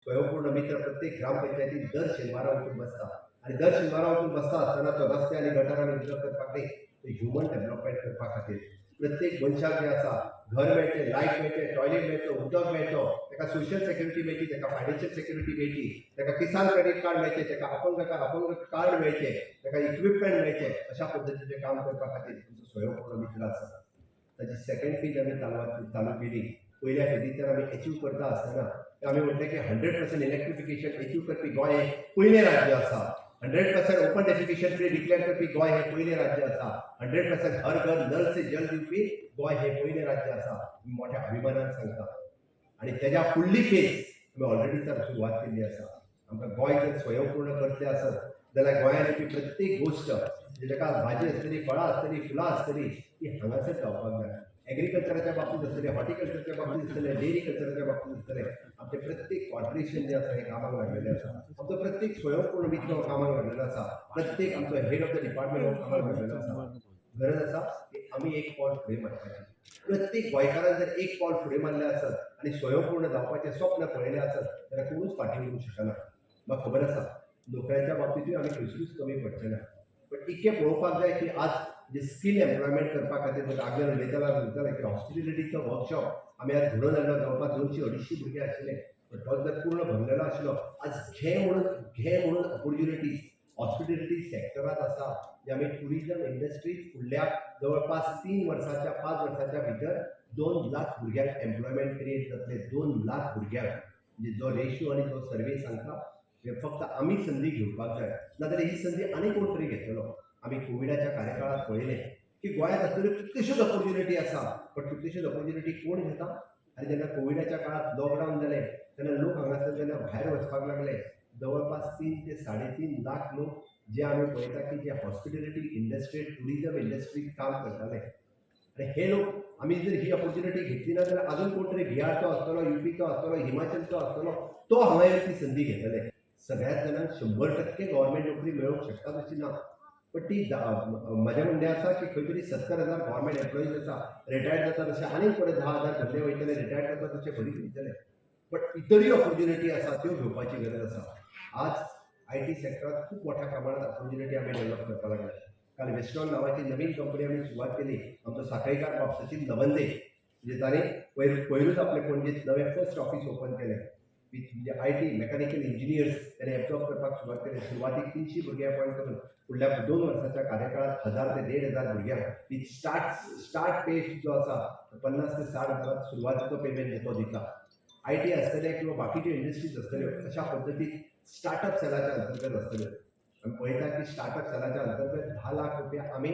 स्वयंपूर्ण मित्र प्रत्येक ग्रामपंचायतीत दर शेनवारा वचून बसता आणि दर शेनवारा वचून बसता आसतना तो रस्ते आनी गटारांनी उदक करपाक न्ही, ह्युमन डेव्हलपमेंट करपा खातीर प्रत्येक मनशाक जे आसा घर मेळचें, लायट मेळचें, टॉयलेट मेळचो, उदक मेळचो, ताका सोशल सेक्युरिटी मेळची, ताका फायनान्शियल सेक्युरिटी मेळची, ताका किसान क्रेडिट कार्ड मेळचें, ताका अपंग कार्ड मेळचें, ताका इक्विपमेंट मेळचें, अशा पद्दतीचें काम करपा खातीर तुमचो स्वयंपूर्ण मित्र आसा. ताची सेकंड फेज आमी चालू केली. पयल्या फेजींतल्यान आमी अचीव करता आसतना आमी म्हटलें की 100% इलेक्ट्रिफिकेशन अचीव करपी गोंय हें पयलें राज्य आसा. 100% ओपन डेफिकेशन फ्री डिक्लेअर करपी गोंय हें पयलें राज्य आसा. 100% हर घर नल से जल दिवपी गोंय हें पयलें राज्य आसा. मोठ्या अभिमानान सांगता. आनी तेज्या फुडली फेज आमी ऑलरेडी सुरवात केल्ली आसा. आमकां गोंय जर स्वयंपूर्ण करचें आसत जाल्यार गोंयांत येवपी प्रत्येक गोश्ट ताका भाजी आसतली, फळां आसतली, फुलां आसतली ती हांगासर जावपाक जाय. एग्रीकल्चराच्या बाबतींत आसतलें, हॉर्टिकल्चरच्या बाबतींत आसतलें, डेरी कल्चराच्या बाबतींत आसतलें, आमचें प्रत्येक कॉर्पोरेशन जें आसा हें कामाक लागलेलें आसा. आमचो प्रत्येक स्वयंपूर्ण मित्र हो कामाक लागलेलो आसा. प्रत्येक आमचो हेड ऑफ द डिपार्टमेंट हो कामाक लागलेलो आसा. गरज आसा की आमी एक पावल फुडें मारपाचें. प्रत्येक गोंयकारान जर एक पावल फुडें मारलें आसत आनी स्वयंपूर्ण जावपाचें स्वप्न पळयलें आसत जाल्यार कोणूच फाटीं उरूंक शकना. म्हाका खबर आसा नोकऱ्याच्या बाबतींतूय आमी खंयसरूच कमी पडचे ना. पण इतकें पळोवपाक जाय की आज जे स्कील एम्प्लॉयमेंट करपा खातीर आगेर उलयताना की हॉस्पिटेलिटीचो वर्कशॉप आमी आज घडोवन हाडलो. जवळपास 200-250 भुरगे आशिल्ले. पण तो जर पूर्ण भरलेलो आशिल्लो. आज घे म्हणून ऑपॉर्च्युनिटीज हॉस्पिटेलिटी सेक्टरांत आसा जे आमी टुरिजम इंडस्ट्रीज फुडल्या जवळपास 3 वर्साच्या 5 वर्साच्या भितर 2 लाख भुरग्यांक एम्प्लॉयमेंट क्रिएट जातले. 2 लाख भुरग्यांक म्हणजे जो रेशियो आनी जो सर्वे सांगता फक्त आमी संदी घेवपाक जाय. नाजाल्यार ही संदी आनी कोण तरी घेतलो. आमी कोविडाच्या कार्यकाळात पळयलें की गोंयांत आसतल्यो कितल्योश्योच ऑपॉर्च्युनिटी आसा. पण कितल्योश्योच ऑपॉर्च्युनिटी कोण घेता. आनी जेन्ना कोविडाच्या काळात लॉकडावन जालें तेन्ना लोक हांगासर जेन्ना भायर वचपाक लागले जवळपास 3 ते 3.5 लाख लोक जे आमी पळयता की जे हॉस्पिटेलिटी इंडस्ट्री टुरिजम इंडस्ट्रीक काम करताले. आनी हे लोक आमी जर ही ऑपॉर्च्युनिटी घेतली ना जाल्यार आजून कोण तरी बिहारचो आसतलो, युपीचो आसतलो, हिमाचलचो आसतलो तो हांगा येवन ती संदी घेतले. सगळ्याच जाणांक 100% गव्हर्मेंट नोकरी मेळूंक शकता अशी ना. पण ती म्हजें म्हणणें आसा की खंय तरी 70,000 गव्हर्मेंट एम्प्लॉईज आसा. रिटायर्ड जाता तशें आनीक परत 10,000 भरले वयतले. रिटायर्ड जाता तशें भरीत वयतले. पण इतरय ऑपॉर्च्युनिटी आसा त्यो घेवपाची गरज आसा. आज IT सेक्टरांत खूब मोठ्या प्रमाणात ऑपॉर्च्युनिटी आमी डेव्हलप करपाक लागल्या. काल वेस्टर्न नांवाची नवीन कंपनी आमी सुरवात केली. आमचो सांखळीकार बाब सचिन लवंदे म्हणजे ताणें पयरूच आपले पणजेंत नवें फर्स्ट ऑफिस ओपन केलें. म्हणजे IT मेकॅनिकल इंजिनियर्स ताणें एब्जॉर्ब करपाक सुरवात केली. सुरवातीक 300 भुरगे अपॉयंट करून फुडल्या 2 वर्साच्या कार्यकाळात 1000 ते 1,500 भुरग्यांक स्टार्ट पे जो आसा 50 ते 60 हजारात सुरवातीचो पेमेंट तो दिता. IT आसतले किंवा बाकीच्यो इंडस्ट्रीज आसतल्यो अशा पद्दतीन स्टार्टअप सेलाच्या अंतर्गत आसतल्यो. आमी पळयता की स्टार्टअप सेलाच्या अंतर्गत 10 लाख रुपया आमी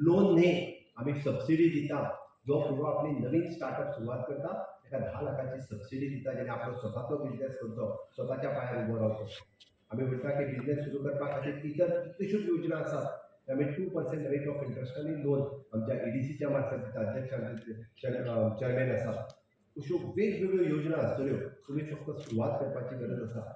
लोन न्ही आमी सबसिडी दिता. जो भुरगो आपली नवीन स्टार्टअप सुरवात करता ताका 10 लाखाची सबसिडी दिता. जेणे आपलो स्वताचो बिझनेस करचो, स्वताच्या पांयार उबो रावचो. आमी म्हणटा की बिझनेस सुरू करपा खातीर इतर कितल्योश्योच योजना आसात. आमी 2% रेट ऑफ इंट्रस्टांनी लोन आमच्या EDCच्या मार्फत दिता. अध्यक्ष चेअरमॅन आसा. अश्यो वेगवेगळ्यो योजना आसतल्यो. तुमी फक्त सुरवात करपाची गरज आसा.